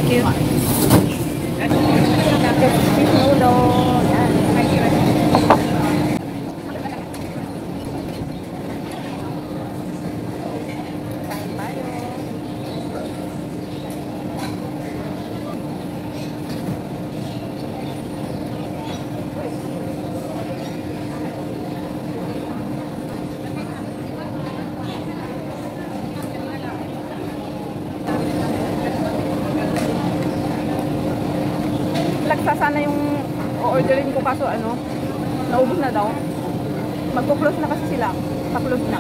Thank you. Sana yung o-orderin ko kaso ano, naubos na daw. Magko-close na kasi sila. Pa-close na.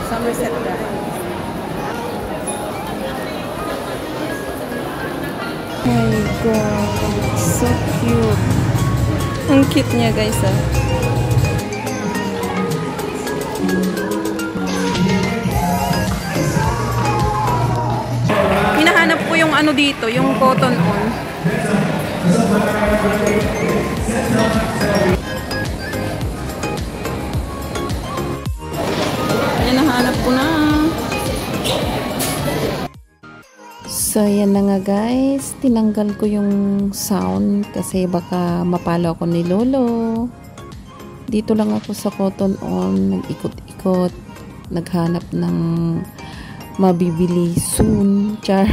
Somerset guys. Oh my god, so cute. Ang cute niya guys ah. Hinahanap ko yung ano dito, yung cotton on. Ayan, nahanap ko na. So, yan na nga guys. Tinanggal ko yung sound kasi baka mapalo ako ni Lolo. Dito lang ako sa cotton on. Nag-ikot-ikot. Naghanap ng mabibili soon. Char.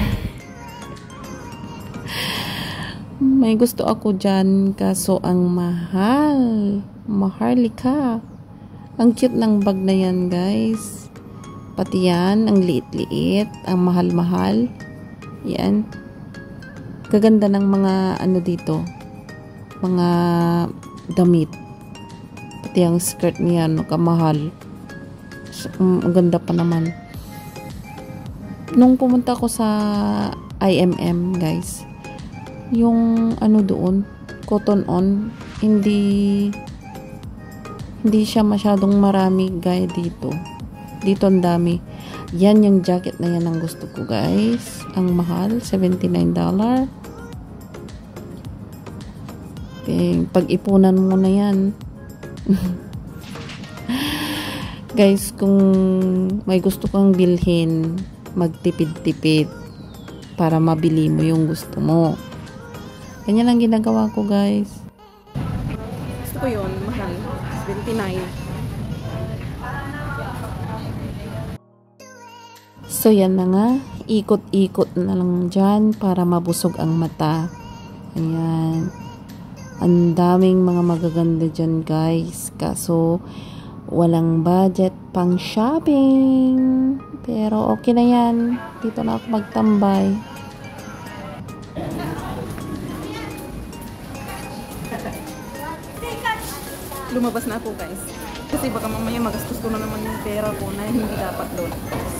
May gusto ako dyan kaso ang mahal. Maharlika. Ang cute ng bag na yan guys. Pati yan, ang liit-liit. Ang mahal-mahal. Yan. Kaganda ng mga ano dito. Mga damit. Pati ang skirt niya, no, kamahal. Ang ganda pa naman. Nung pumunta ko sa IMM, guys, yung ano doon, cotton on, hindi siya masyadong marami, guys, dito. Dito ang dami. Yan yung jacket na yan ang gusto ko, guys. Ang mahal, $79. Pag-ipunan mo na yan. Guys, kung may gusto kang bilhin, magtipid-tipid para mabili mo yung gusto mo. Ganyan lang ginagawa ko, guys. Gusto ko yun, mahal. $29. So, yan na nga. Ikot-ikot na lang dyan para mabusog ang mata. Ayan. Ang daming mga magaganda dyan, guys. Kaso, walang budget pang shopping. Pero, okay na yan. Dito na ako magtambay. Lumabas na ako, guys. Kasi baka mamaya magastos ko na naman yung pera ko na hindi dapat doon.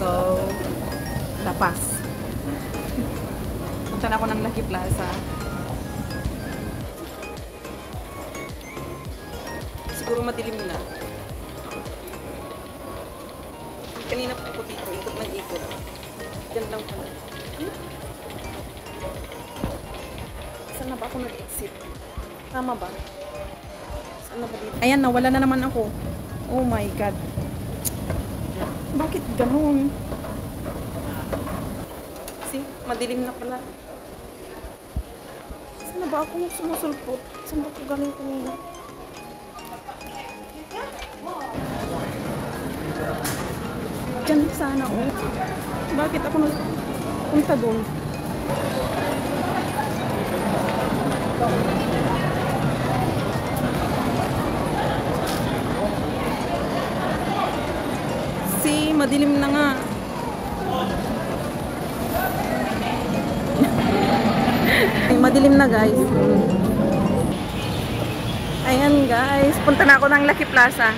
So, lapas. Punta na ako ng Lucky Plaza. Siguro madilim na. Kanina pa ako dito, ikot ng ikot. Diyan lang pala. Saan na ba ako nag-exit? Tama ba? Saan na ba dito? Ayan, nawala na naman ako. Oh my God. Bakit ganun? Madilim na pala. Saan na ba ako sumusulpot? Saan ba ako galing kanina? Diyan sana oh. Bakit ako punta doon? Madilim na nga. Ay, madilim na guys. Ayan guys, punta na ako ng Lucky Plaza.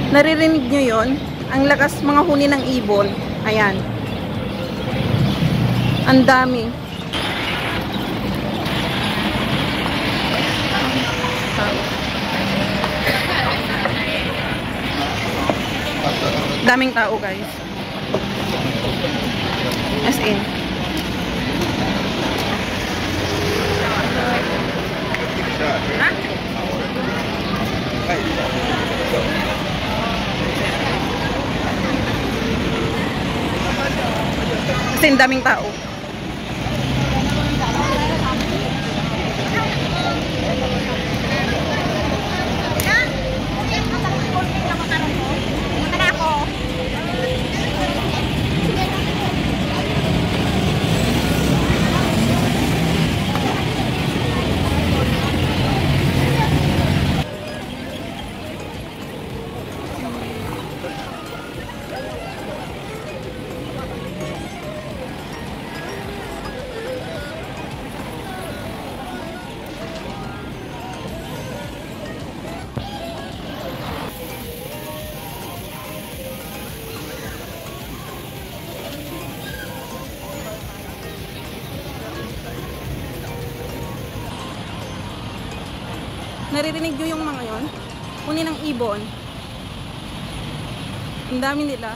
Naririnig nyo yon? Ang lakas mga huni ng ibon. Ayan. Ang dami. Daming tao guys. As in. As in, daming tao. Naririnig nyo yung mga yon? Huni ng ibon. Ang dami nila.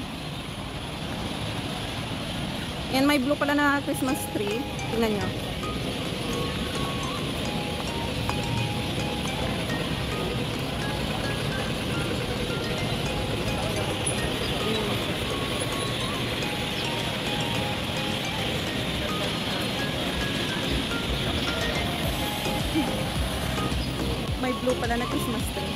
Yan, may blue pala na Christmas tree. Tingnan nyo. May blue pala na Christmas tree.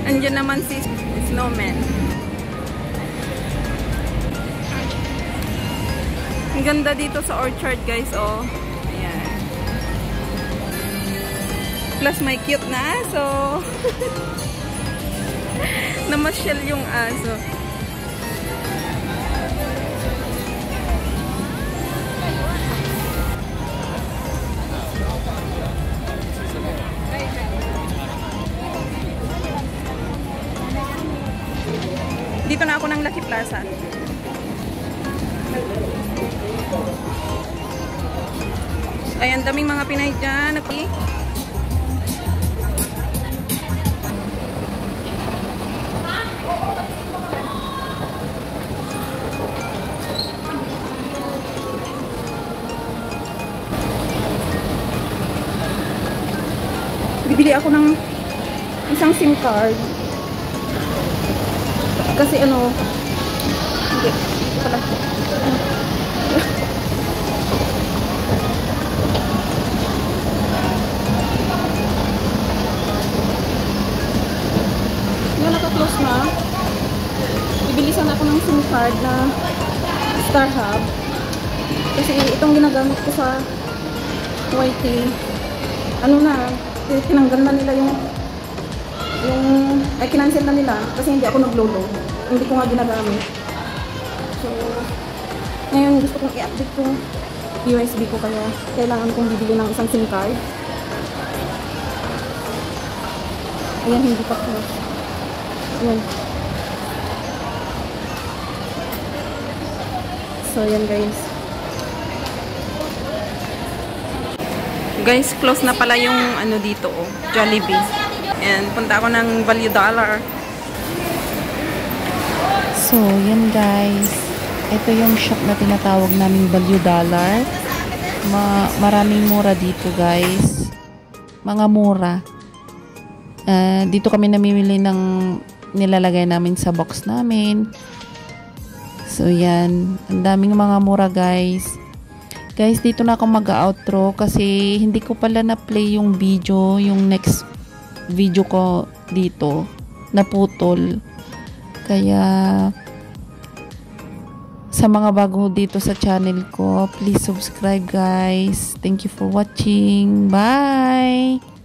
Andiyan naman si Snowman. Ang ganda dito sa orchard guys, oh. Ayan. Plus may cute na aso. Namasyal yung aso. Dito na ako ng Lucky Plaza. Ayan, daming mga Pinay dyan. Okay. Bibili ako ng isang SIM card. Kasi ano, hindi pala. Nga naka-close na. bibili sana ako ng SIM card na StarHub. Kasi itong ginagamit ko sa YT, ano na, tinanggal na nila ay kinancel na nila kasi hindi ako nag-load. Hindi ko nga ginagamit. So, ngayon gusto kong i-update ko USB ko, kaya kailangan kong bibili ng isang SIM card. Ayan, hindi pa close. Ayan. So, ayan guys. Guys, close na pala yung ano dito, oh, Jollibee. And punta ako ng Value Dollar. So, yan guys. Ito yung shop na tinatawag naming Value Dollar. Maraming mura dito guys. Mga mura. Dito kami namimili ng nilalagay namin sa box namin. So, yan. Ang daming mga mura guys. Guys, dito na ako mag-outro kasi hindi ko pala na-play yung video, yung next video ko dito. Naputol. Kaya sa mga bago dito sa channel ko, please subscribe guys. Thank you for watching. Bye!